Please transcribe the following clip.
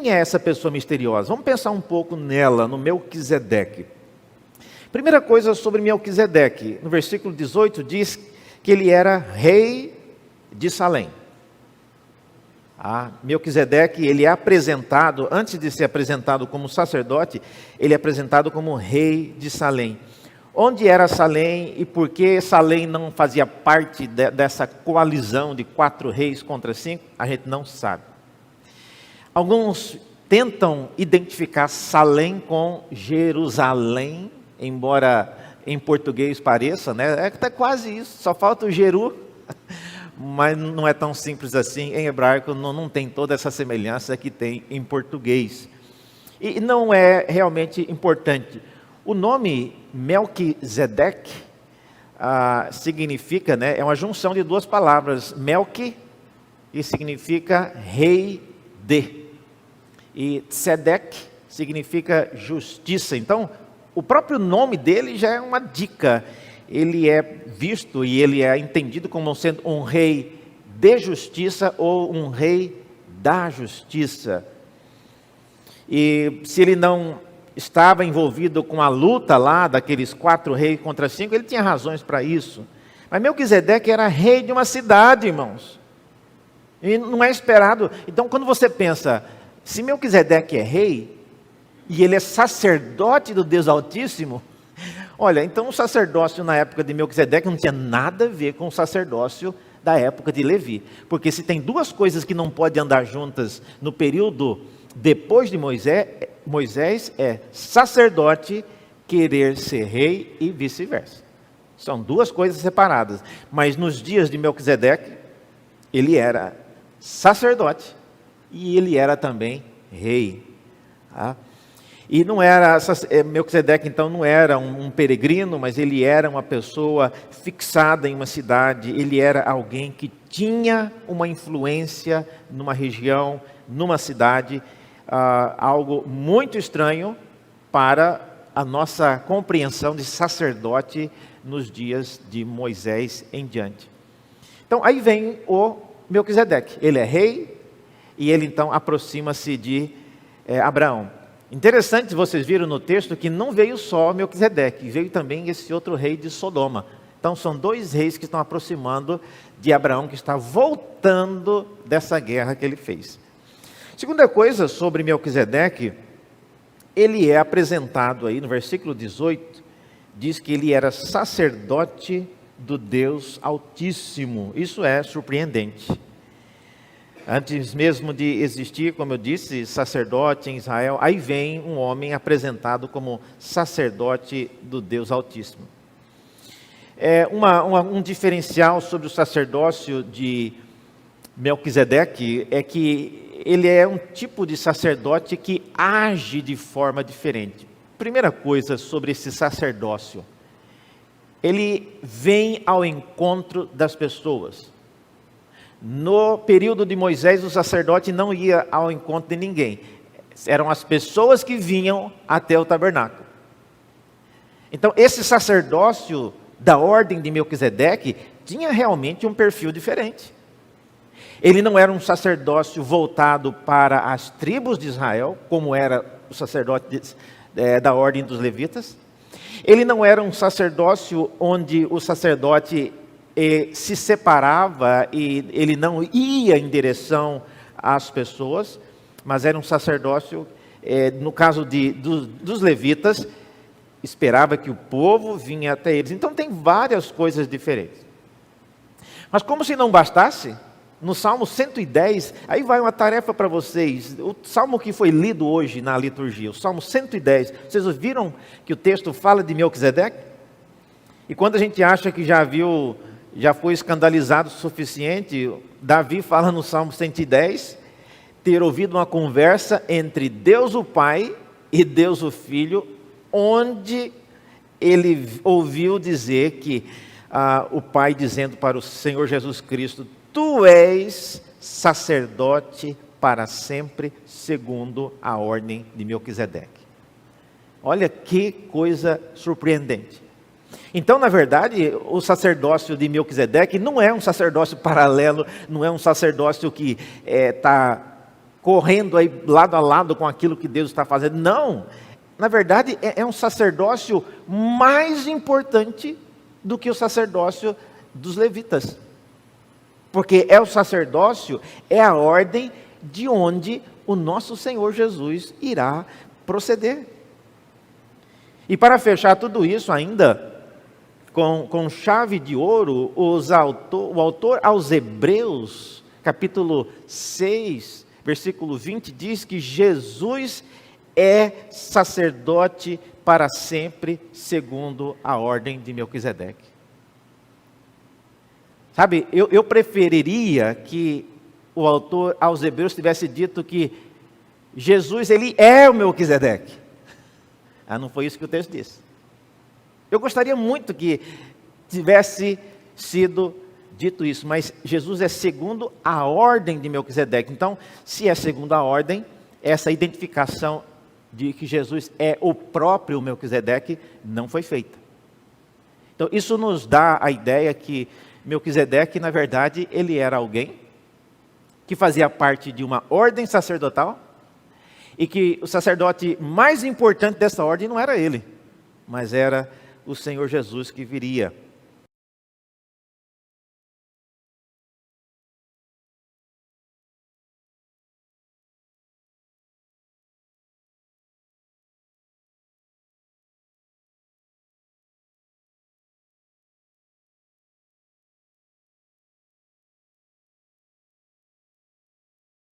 quem é essa pessoa misteriosa? Vamos pensar um pouco nela, no Melquisedeque. Primeira coisa sobre Melquisedeque, no versículo 18 diz que ele era rei de Salém. Melquisedeque, ele é apresentado, antes de ser apresentado como sacerdote, ele é apresentado como rei de Salém. Onde era Salém e por que Salém não fazia parte dessa coalizão de 4 reis contra 5? A gente não sabe. Alguns tentam identificar Salém com Jerusalém, embora em português pareça, né? É quase isso, só falta o Jeru, mas não é tão simples assim. Em hebraico não tem toda essa semelhança que tem em português. E não é realmente importante. O nome Melquisedeque significa, né, é uma junção de 2 palavras, Melqui, que significa rei de, e Tzedek significa justiça. Então, o próprio nome dele já é uma dica. Ele é visto e ele é entendido como sendo um rei de justiça ou um rei da justiça. E se ele não estava envolvido com a luta lá daqueles 4 reis contra 5, ele tinha razões para isso. Mas Melquisedeque era rei de uma cidade, irmãos. E não é esperado. Então, quando você pensa, se Melquisedeque é rei, e ele é sacerdote do Deus Altíssimo, olha, então o sacerdócio na época de Melquisedeque não tinha nada a ver com o sacerdócio da época de Levi. Porque se tem 2 coisas que não podem andar juntas no período depois de Moisés, é sacerdote querer ser rei e vice-versa. São 2 coisas separadas. Mas nos dias de Melquisedeque, ele era sacerdote e ele era também rei. E não era, Melquisedeque então não era um peregrino, mas ele era uma pessoa fixada em uma cidade, ele era alguém que tinha uma influência numa região, numa cidade, algo muito estranho para a nossa compreensão de sacerdote nos dias de Moisés em diante. Então aí vem o Melquisedeque, ele é rei e ele então aproxima-se de Abraão. Interessante, vocês viram no texto que não veio só Melquisedeque, veio também esse outro rei de Sodoma. Então são 2 reis que estão aproximando de Abraão, que está voltando dessa guerra que ele fez. Segunda coisa sobre Melquisedeque, ele é apresentado aí no versículo 18, diz que ele era sacerdote do Deus Altíssimo. Isso é surpreendente. Antes mesmo de existir, como eu disse, sacerdote em Israel, aí vem um homem apresentado como sacerdote do Deus Altíssimo. Um diferencial sobre o sacerdócio de Melquisedeque é que ele é um tipo de sacerdote que age de forma diferente. Primeira coisa sobre esse sacerdócio, ele vem ao encontro das pessoas. No período de Moisés, o sacerdote não ia ao encontro de ninguém. Eram as pessoas que vinham até o tabernáculo. Então, esse sacerdócio da ordem de Melquisedeque tinha realmente um perfil diferente. Ele não era um sacerdócio voltado para as tribos de Israel, como era o sacerdote da ordem dos levitas. Ele não era um sacerdócio onde o sacerdote se separava e ele não ia em direção às pessoas, mas era um sacerdócio, no caso dos levitas, esperava que o povo vinha até eles. Então tem várias coisas diferentes. Mas como se não bastasse, no Salmo 110, aí vai uma tarefa para vocês, o Salmo que foi lido hoje na liturgia, o Salmo 110, vocês ouviram que o texto fala de Melquisedeque? E quando a gente acha que já foi escandalizado o suficiente, Davi fala no Salmo 110, ter ouvido uma conversa entre Deus o Pai e Deus o Filho, onde ele ouviu dizer que o Pai dizendo para o Senhor Jesus Cristo, tu és sacerdote para sempre, segundo a ordem de Melquisedeque. Olha que coisa surpreendente. Então, na verdade, o sacerdócio de Melquisedeque não é um sacerdócio paralelo, não é um sacerdócio que está correndo aí lado a lado com aquilo que Deus está fazendo. Não, na verdade é um sacerdócio mais importante do que o sacerdócio dos levitas. Porque é o sacerdócio, é a ordem de onde o nosso Senhor Jesus irá proceder. E para fechar tudo isso ainda, com chave de ouro, o autor aos Hebreus, capítulo 6, versículo 20, diz que Jesus é sacerdote para sempre, segundo a ordem de Melquisedeque. Sabe, eu preferiria que o autor aos Hebreus tivesse dito que Jesus, ele é o Melquisedeque. Não foi isso que o texto disse. Eu gostaria muito que tivesse sido dito isso, mas Jesus é segundo a ordem de Melquisedeque. Então, se é segundo a ordem, essa identificação de que Jesus é o próprio Melquisedeque não foi feita. Então, isso nos dá a ideia que Melquisedeque, na verdade, ele era alguém que fazia parte de uma ordem sacerdotal e que o sacerdote mais importante dessa ordem não era ele, mas era o Senhor Jesus que viria